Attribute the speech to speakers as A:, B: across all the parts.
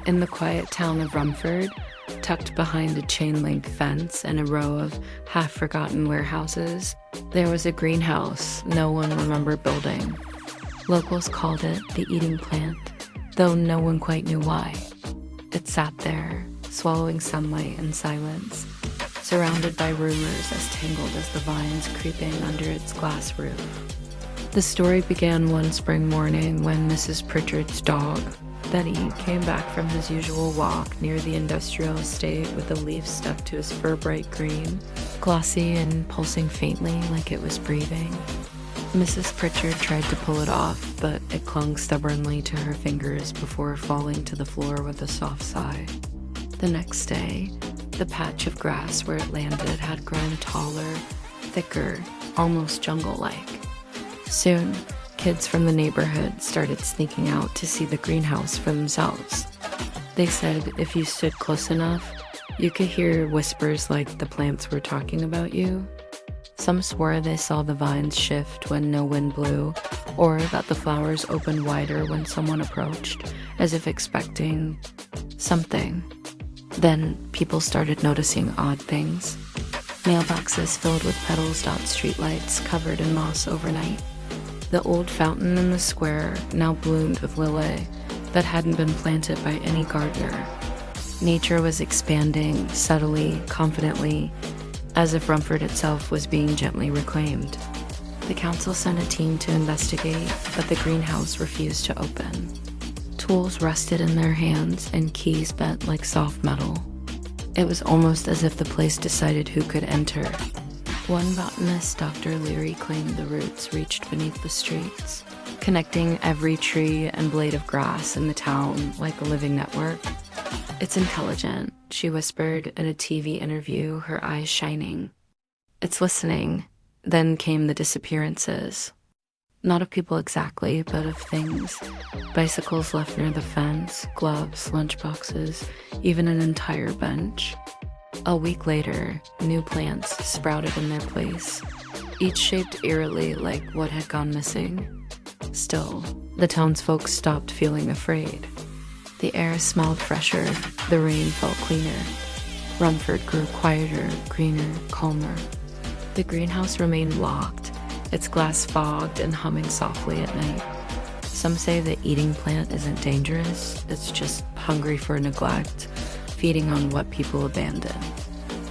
A: In the quiet town of Romford, tucked behind a chain-link fence and a row of half-forgotten warehouses, there was a greenhouse no one remembered building. Locals called it the eating plant, though no one quite knew why. It sat there, swallowing sunlight in silence, surrounded by rumors as tangled as the vines creeping under its glass roof. The story began one spring morning when Mrs. Pritchard's dog, Benny, came back from his usual walk near the industrial estate with a leaf stuck to his fur bright green, glossy and pulsing faintly like it was breathing. Mrs. Pritchard tried to pull it off, but it clung stubbornly to her fingers before falling to the floor with a soft sigh. The next day, the patch of grass where it landed had grown taller, thicker, almost jungle-like. Soon, kids from the neighborhood started sneaking out to see the greenhouse for themselves. They said if you stood close enough, you could hear whispers like the plants were talking about you. Some swore they saw the vines shift when no wind blew, or that the flowers opened wider when someone approached, as if expecting something. Then people started noticing odd things. Mailboxes filled with petals dot streetlights covered in moss overnight. The old fountain in the square now bloomed with lily that hadn't been planted by any gardener. Nature was expanding, subtly, confidently, as if Romford itself was being gently reclaimed. The council sent a team to investigate, but the greenhouse refused to open. Tools rusted in their hands and keys bent like soft metal. It was almost as if the place decided who could enter. One botanist, Dr. Leary, claimed the roots reached beneath the streets, connecting every tree and blade of grass in the town like a living network. "It's intelligent," she whispered in a TV interview, her eyes shining. "It's listening." Then came the disappearances. Not of people exactly, but of things. Bicycles left near the fence, gloves, lunchboxes, even an entire bench. A week later, new plants sprouted in their place, each shaped eerily like what had gone missing. Still, the townsfolk stopped feeling afraid. The air smelled fresher, the rain felt cleaner. Romford grew quieter, greener, calmer. The greenhouse remained locked, its glass fogged and humming softly at night. Some say the eating plant isn't dangerous, it's just hungry for neglect, feeding on what people abandon.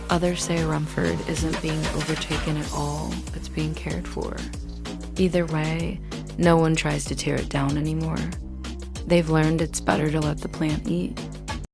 A: Others say Romford isn't being overtaken at all, it's being cared for. Either way, no one tries to tear it down anymore. They've learned it's better to let the plant eat.